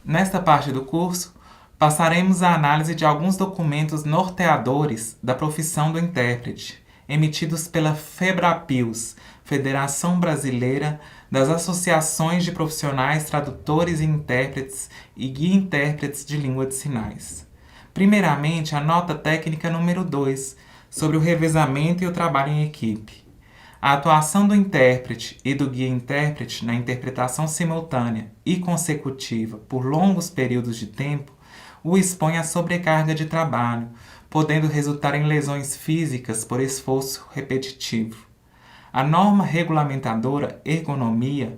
Nesta parte do curso, passaremos a análise de alguns documentos norteadores da profissão do intérprete, emitidos pela FEBRAPILS, Federação Brasileira das Associações de Profissionais Tradutores e Intérpretes e Guia-Intérpretes de Língua de Sinais. Primeiramente, a nota técnica número 2, sobre o revezamento e o trabalho em equipe. A atuação do intérprete e do guia-intérprete na interpretação simultânea e consecutiva por longos períodos de tempo o expõe à sobrecarga de trabalho, podendo resultar em lesões físicas por esforço repetitivo. A norma regulamentadora Ergonomia,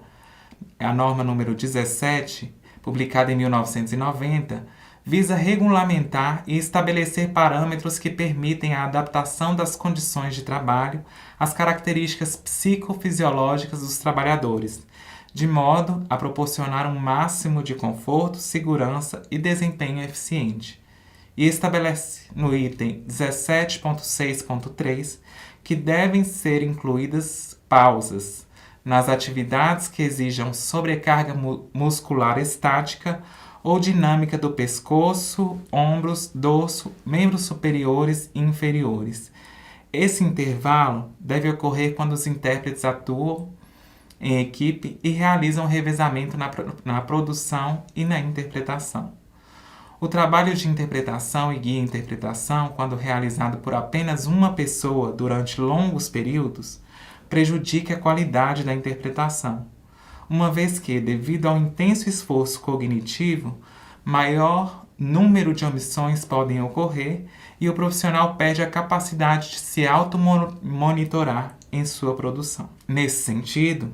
a norma número 17, publicada em 1990, visa regulamentar e estabelecer parâmetros que permitem a adaptação das condições de trabalho às características psicofisiológicas dos trabalhadores, de modo a proporcionar um máximo de conforto, segurança e desempenho eficiente. E estabelece no item 17.6.3 que devem ser incluídas pausas nas atividades que exijam sobrecarga muscular estática ou dinâmica do pescoço, ombros, dorso, membros superiores e inferiores. Esse intervalo deve ocorrer quando os intérpretes atuam em equipe e realizam revezamento na produção e na interpretação. O trabalho de interpretação e guia-interpretação, quando realizado por apenas uma pessoa durante longos períodos, prejudica a qualidade da interpretação, uma vez que, devido ao intenso esforço cognitivo, maior número de omissões podem ocorrer e o profissional perde a capacidade de se automonitorar em sua produção. Nesse sentido,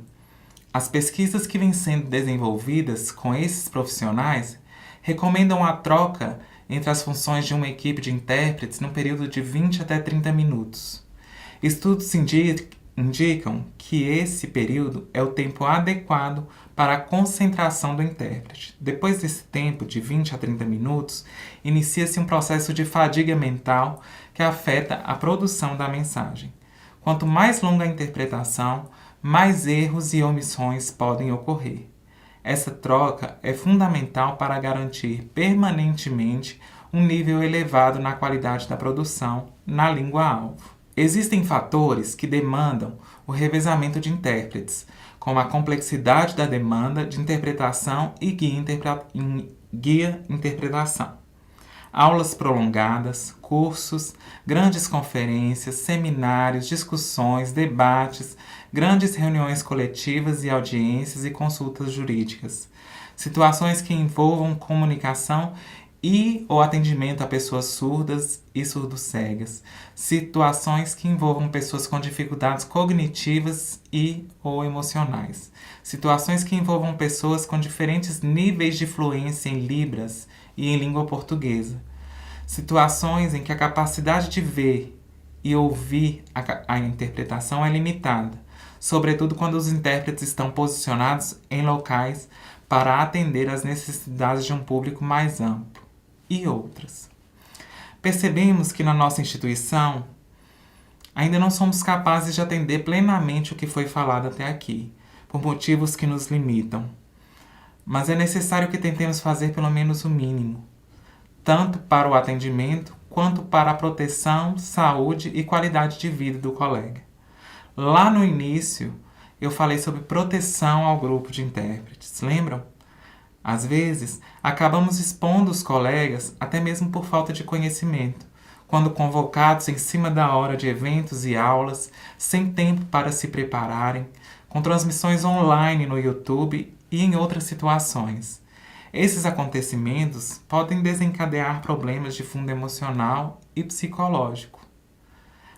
as pesquisas que vêm sendo desenvolvidas com esses profissionais recomendam a troca entre as funções de uma equipe de intérpretes no período de 20 até 30 minutos. Estudos indicam que esse período é o tempo adequado para a concentração do intérprete. Depois desse tempo, de 20 a 30 minutos, inicia-se um processo de fadiga mental que afeta a produção da mensagem. Quanto mais longa a interpretação, mais erros e omissões podem ocorrer. Essa troca é fundamental para garantir permanentemente um nível elevado na qualidade da produção na língua-alvo. Existem fatores que demandam o revezamento de intérpretes, como a complexidade da demanda de interpretação e guia-interpretação. Aulas prolongadas, cursos, grandes conferências, seminários, discussões, debates, grandes reuniões coletivas e audiências e consultas jurídicas. Situações que envolvam comunicação e ou atendimento a pessoas surdas e surdo-cegas. Situações que envolvam pessoas com dificuldades cognitivas e ou emocionais. Situações que envolvam pessoas com diferentes níveis de fluência em Libras e em língua portuguesa. Situações em que a capacidade de ver e ouvir a interpretação é limitada, sobretudo quando os intérpretes estão posicionados em locais para atender às necessidades de um público mais amplo, e outras. Percebemos que na nossa instituição ainda não somos capazes de atender plenamente o que foi falado até aqui, por motivos que nos limitam. Mas é necessário que tentemos fazer pelo menos o mínimo, tanto para o atendimento quanto para a proteção, saúde e qualidade de vida do colega. Lá no início, eu falei sobre proteção ao grupo de intérpretes, lembram? Às vezes, acabamos expondo os colegas até mesmo por falta de conhecimento, quando convocados em cima da hora de eventos e aulas, sem tempo para se prepararem, com transmissões online no YouTube e em outras situações. Esses acontecimentos podem desencadear problemas de fundo emocional e psicológico.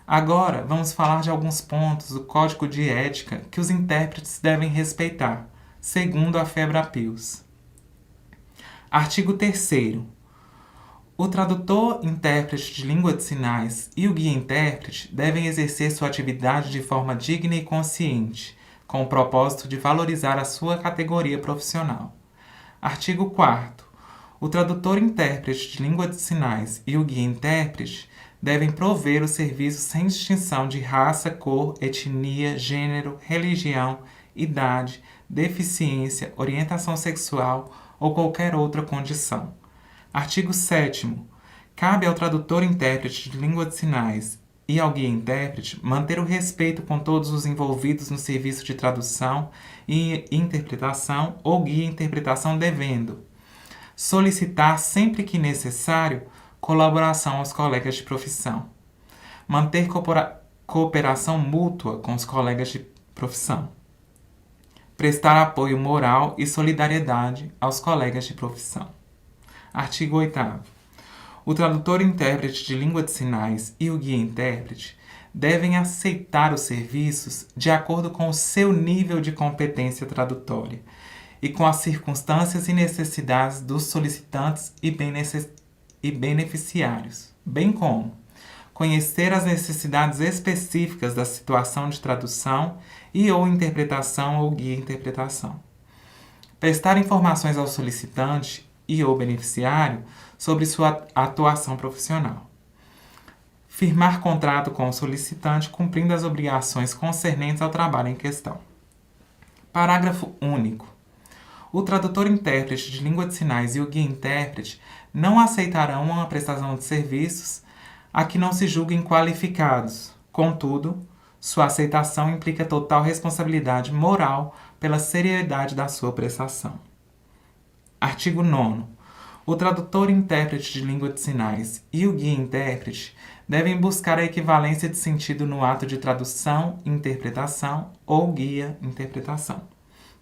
Agora, vamos falar de alguns pontos do Código de Ética que os intérpretes devem respeitar, segundo a FEBRAPILS. Artigo 3º. O tradutor, intérprete de língua de sinais e o guia-intérprete devem exercer sua atividade de forma digna e consciente, com o propósito de valorizar a sua categoria profissional. Artigo 4º. O tradutor, intérprete de língua de sinais e o guia-intérprete devem prover o serviço sem distinção de raça, cor, etnia, gênero, religião, idade, deficiência, orientação sexual ou qualquer outra condição. Artigo 7º. Cabe ao tradutor-intérprete de língua de sinais e ao guia-intérprete manter o respeito com todos os envolvidos no serviço de tradução e interpretação ou guia-interpretação, devendo solicitar, sempre que necessário, colaboração aos colegas de profissão, manter cooperação mútua com os colegas de profissão, prestar apoio moral e solidariedade aos colegas de profissão. Artigo 8º. O tradutor-intérprete de língua de sinais e o guia-intérprete devem aceitar os serviços de acordo com o seu nível de competência tradutória e com as circunstâncias e necessidades dos solicitantes e beneficiários, bem como conhecer as necessidades específicas da situação de tradução e ou interpretação ou guia-interpretação. Prestar informações ao solicitante e ou beneficiário sobre sua atuação profissional. Firmar contrato com o solicitante cumprindo as obrigações concernentes ao trabalho em questão. Parágrafo único. O tradutor-intérprete de língua de sinais e o guia-intérprete não aceitarão uma prestação de serviços a que não se julguem qualificados. Contudo, sua aceitação implica total responsabilidade moral pela seriedade da sua prestação. Artigo 9º. O tradutor-intérprete de língua de sinais e o guia-intérprete devem buscar a equivalência de sentido no ato de tradução, interpretação ou guia-interpretação.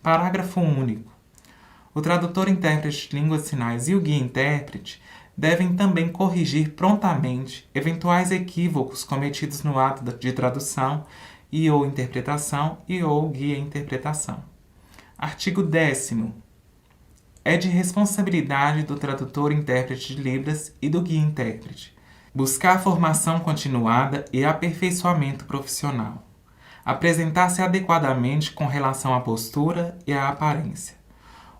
Parágrafo único. O tradutor-intérprete de língua de sinais e o guia-intérprete devem também corrigir prontamente eventuais equívocos cometidos no ato de tradução e ou interpretação e ou guia-interpretação. Artigo 10º. É de responsabilidade do tradutor-intérprete de Libras e do guia-intérprete buscar formação continuada e aperfeiçoamento profissional, apresentar-se adequadamente com relação à postura e à aparência,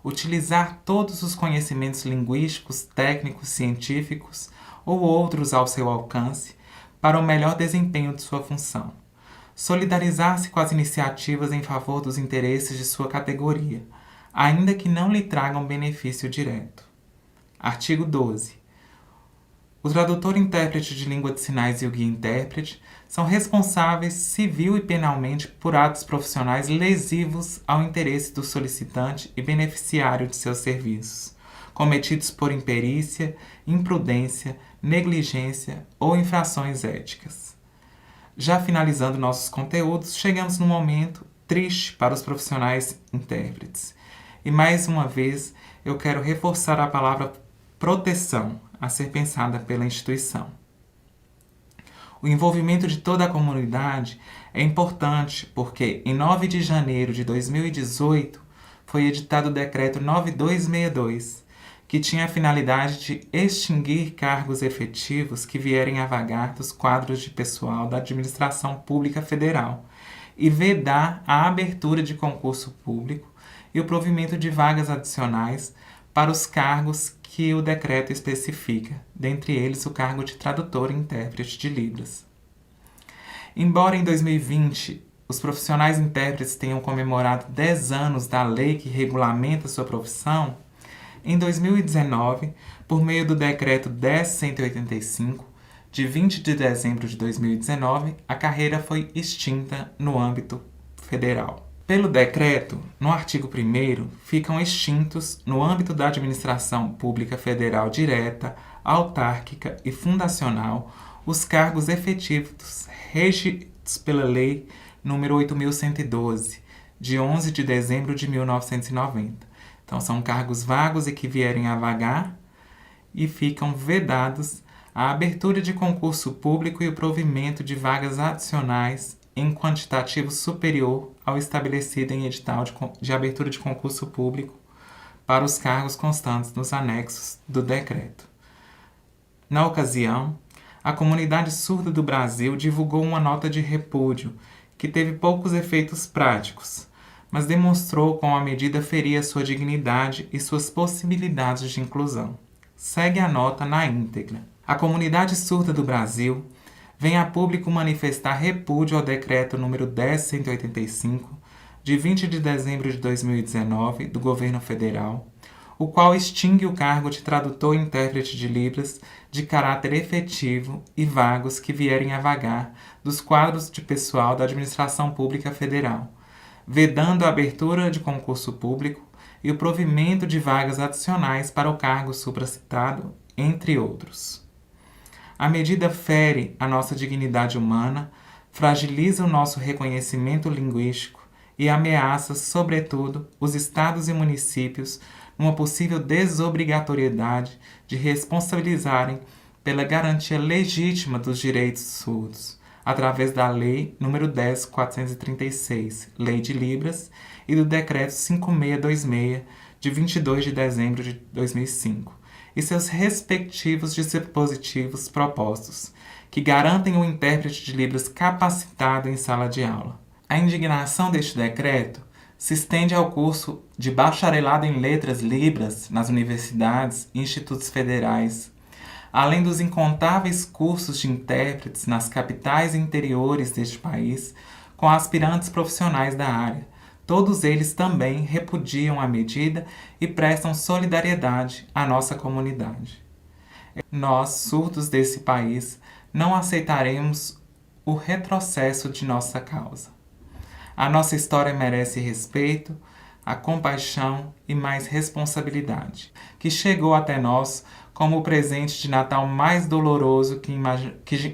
utilizar todos os conhecimentos linguísticos, técnicos, científicos ou outros ao seu alcance para o melhor desempenho de sua função, solidarizar-se com as iniciativas em favor dos interesses de sua categoria, ainda que não lhe tragam benefício direto. Artigo 12. O tradutor-intérprete de língua de sinais e o guia-intérprete são responsáveis civil e penalmente por atos profissionais lesivos ao interesse do solicitante e beneficiário de seus serviços, cometidos por imperícia, imprudência, negligência ou infrações éticas. Já finalizando nossos conteúdos, chegamos num momento triste para os profissionais intérpretes. E mais uma vez eu quero reforçar a palavra proteção a ser pensada pela instituição. O envolvimento de toda a comunidade é importante porque, em 9 de janeiro de 2018, foi editado o Decreto 9262, que tinha a finalidade de extinguir cargos efetivos que vierem a vagar dos quadros de pessoal da Administração Pública Federal e vedar a abertura de concurso público e o provimento de vagas adicionais para os cargos que o decreto especifica, dentre eles o cargo de tradutor e intérprete de Libras. Embora em 2020 os profissionais intérpretes tenham comemorado 10 anos da lei que regulamenta sua profissão, em 2019, por meio do decreto 10.185, de 20 de dezembro de 2019, a carreira foi extinta no âmbito federal. Pelo decreto, no artigo 1º, ficam extintos, no âmbito da administração pública federal direta, autárquica e fundacional, os cargos efetivos regidos pela Lei nº 8.112, de 11 de dezembro de 1990. Então, são cargos vagos e que vierem a vagar e ficam vedados a abertura de concurso público e o provimento de vagas adicionais em quantitativo superior ao estabelecido em edital de abertura de concurso público para os cargos constantes nos anexos do decreto. Na ocasião, a comunidade surda do Brasil divulgou uma nota de repúdio que teve poucos efeitos práticos, mas demonstrou como a medida feria sua dignidade e suas possibilidades de inclusão. Segue a nota na íntegra. A comunidade surda do Brasil vem a público manifestar repúdio ao decreto número 10.185, de 20 de dezembro de 2019, do Governo Federal, o qual extingue o cargo de tradutor e intérprete de Libras de caráter efetivo e vagos que vierem a vagar dos quadros de pessoal da Administração Pública Federal, vedando a abertura de concurso público e o provimento de vagas adicionais para o cargo supracitado, entre outros. A medida fere a nossa dignidade humana, fragiliza o nosso reconhecimento linguístico e ameaça, sobretudo, os estados e municípios numa possível desobrigatoriedade de responsabilizarem pela garantia legítima dos direitos surdos, através da Lei nº 10.436, Lei de Libras, e do Decreto 5626, de 22 de dezembro de 2005, e seus respectivos dispositivos propostos, que garantem o intérprete de Libras capacitado em sala de aula. A indignação deste decreto se estende ao curso de bacharelado em letras Libras nas universidades e institutos federais, além dos incontáveis cursos de intérpretes nas capitais e interiores deste país, com aspirantes profissionais da área. Todos eles também repudiam a medida e prestam solidariedade à nossa comunidade. Nós, surdos desse país, não aceitaremos o retrocesso de nossa causa. A nossa história merece respeito, a compaixão e mais responsabilidade, que chegou até nós como o presente de Natal mais doloroso que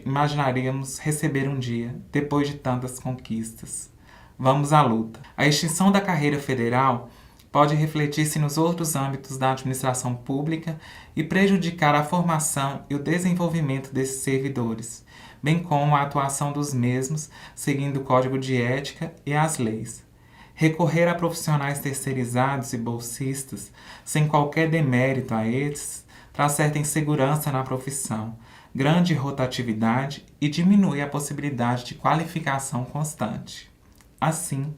imaginaríamos receber um dia, depois de tantas conquistas. Vamos à luta. A extinção da carreira federal pode refletir-se nos outros âmbitos da administração pública e prejudicar a formação e o desenvolvimento desses servidores, bem como a atuação dos mesmos, seguindo o Código de Ética e as leis. Recorrer a profissionais terceirizados e bolsistas, sem qualquer demérito a estes, traz certa insegurança na profissão, grande rotatividade e diminui a possibilidade de qualificação constante. Assim,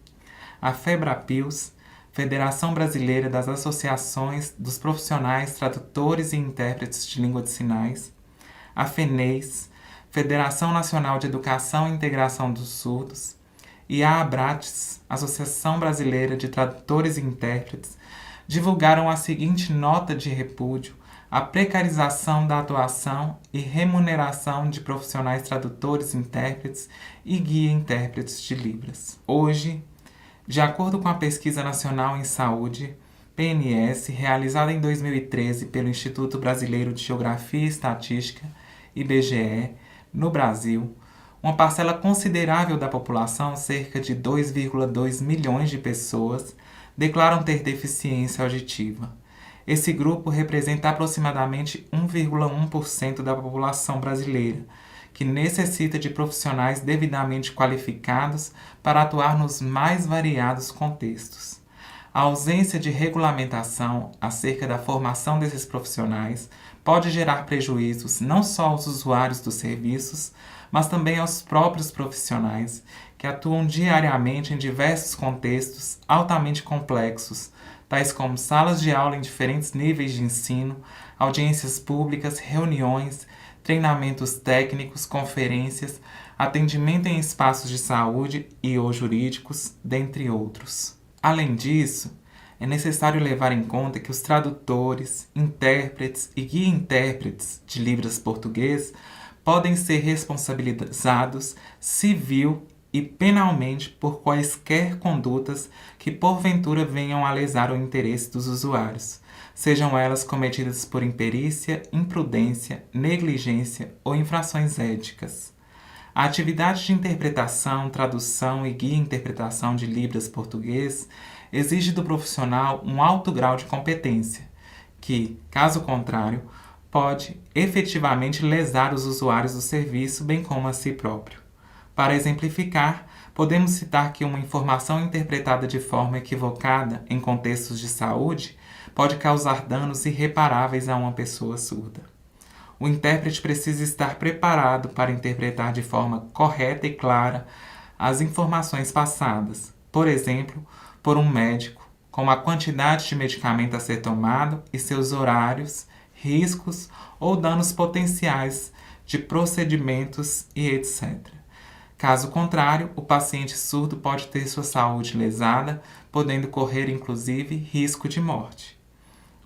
a FEBRAPILS, Federação Brasileira das Associações dos Profissionais Tradutores e Intérpretes de Língua de Sinais, a FENEIS, Federação Nacional de Educação e Integração dos Surdos, e a ABRATES, Associação Brasileira de Tradutores e Intérpretes, divulgaram a seguinte nota de repúdio à precarização da atuação e remuneração de profissionais tradutores, intérpretes e guia-intérpretes de Libras. Hoje, de acordo com a Pesquisa Nacional em Saúde, PNS, realizada em 2013 pelo Instituto Brasileiro de Geografia e Estatística, IBGE, no Brasil, uma parcela considerável da população, cerca de 2,2 milhões de pessoas, declaram ter deficiência auditiva. Esse grupo representa aproximadamente 1,1% da população brasileira, que necessita de profissionais devidamente qualificados para atuar nos mais variados contextos. A ausência de regulamentação acerca da formação desses profissionais pode gerar prejuízos não só aos usuários dos serviços, mas também aos próprios profissionais, que atuam diariamente em diversos contextos altamente complexos, tais como salas de aula em diferentes níveis de ensino, audiências públicas, reuniões, treinamentos técnicos, conferências, atendimento em espaços de saúde e ou jurídicos, dentre outros. Além disso, é necessário levar em conta que os tradutores, intérpretes e guia-intérpretes de Libras português podem ser responsabilizados civil e penalmente por quaisquer condutas que porventura venham a lesar o interesse dos usuários, sejam elas cometidas por imperícia, imprudência, negligência ou infrações éticas. A atividade de interpretação, tradução e guia-interpretação de Libras português exige do profissional um alto grau de competência, que, caso contrário, pode efetivamente lesar os usuários do serviço, bem como a si próprio. Para exemplificar, podemos citar que uma informação interpretada de forma equivocada em contextos de saúde pode causar danos irreparáveis a uma pessoa surda. O intérprete precisa estar preparado para interpretar de forma correta e clara as informações passadas, por exemplo, por um médico, como a quantidade de medicamento a ser tomado e seus horários, riscos ou danos potenciais de procedimentos e etc. Caso contrário, o paciente surdo pode ter sua saúde lesada, podendo correr inclusive risco de morte.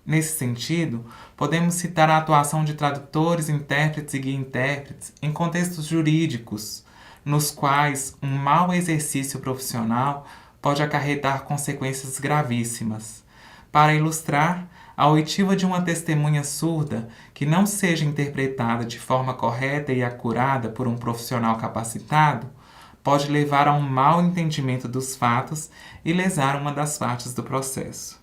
Nesse sentido, podemos citar a atuação de tradutores, intérpretes e guia-intérpretes em contextos jurídicos, nos quais um mau exercício profissional pode acarretar consequências gravíssimas. Para ilustrar, a oitiva de uma testemunha surda que não seja interpretada de forma correta e acurada por um profissional capacitado pode levar a um mau entendimento dos fatos e lesar uma das partes do processo.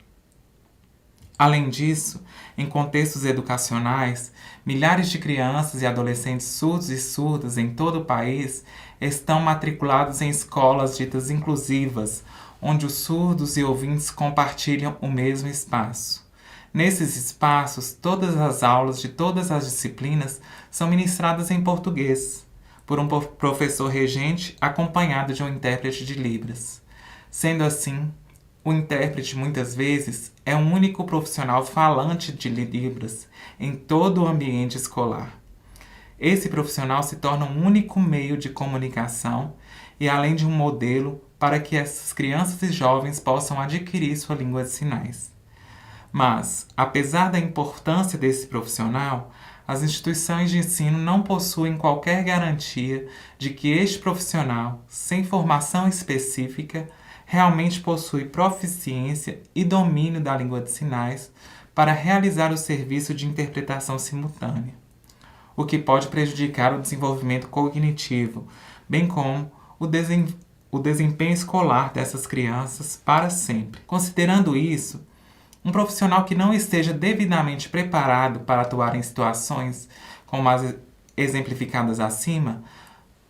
Além disso, em contextos educacionais, milhares de crianças e adolescentes surdos e surdas em todo o país estão matriculados em escolas ditas inclusivas, onde os surdos e ouvintes compartilham o mesmo espaço. Nesses espaços, todas as aulas de todas as disciplinas são ministradas em português, por um professor regente acompanhado de um intérprete de Libras. Sendo assim, o intérprete, muitas vezes, é um único profissional falante de Libras em todo o ambiente escolar. Esse profissional se torna um único meio de comunicação e além de um modelo para que essas crianças e jovens possam adquirir sua língua de sinais. Mas, apesar da importância desse profissional, as instituições de ensino não possuem qualquer garantia de que este profissional, sem formação específica, realmente possui proficiência e domínio da língua de sinais para realizar o serviço de interpretação simultânea, o que pode prejudicar o desenvolvimento cognitivo, bem como o desempenho escolar dessas crianças para sempre. Considerando isso, um profissional que não esteja devidamente preparado para atuar em situações como as exemplificadas acima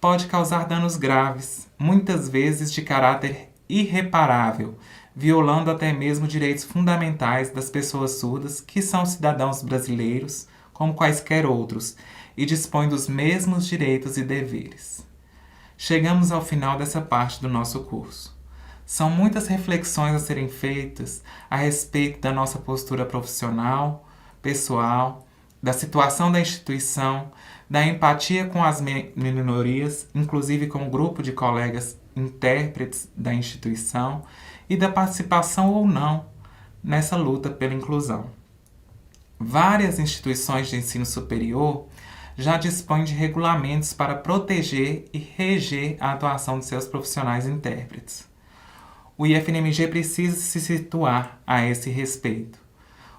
pode causar danos graves, muitas vezes de caráter irreparável, violando até mesmo direitos fundamentais das pessoas surdas que são cidadãos brasileiros, como quaisquer outros, e dispõem dos mesmos direitos e deveres. Chegamos ao final dessa parte do nosso curso. São muitas reflexões a serem feitas a respeito da nossa postura profissional, pessoal, da situação da instituição, da empatia com as minorias, inclusive com o grupo de colegas intérpretes da instituição, e da participação ou não nessa luta pela inclusão. Várias instituições de ensino superior já dispõem de regulamentos para proteger e reger a atuação de seus profissionais intérpretes. O IFNMG precisa se situar a esse respeito.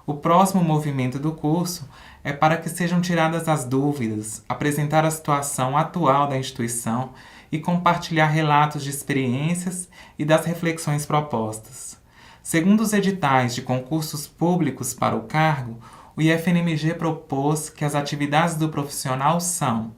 O próximo movimento do curso é para que sejam tiradas as dúvidas, apresentar a situação atual da instituição e compartilhar relatos de experiências e das reflexões propostas. Segundo os editais de concursos públicos para o cargo, o IFNMG propôs que as atividades do profissional são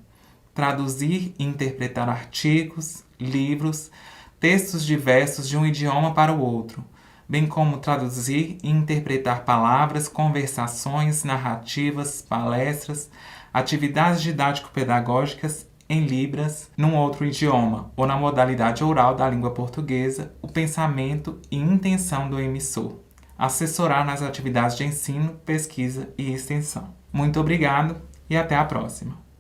traduzir e interpretar artigos, livros, textos diversos de um idioma para o outro, bem como traduzir e interpretar palavras, conversações, narrativas, palestras, atividades didático-pedagógicas em Libras, num outro idioma, ou na modalidade oral da língua portuguesa, o pensamento e intenção do emissor. Assessorar nas atividades de ensino, pesquisa e extensão. Muito obrigado e até a próxima!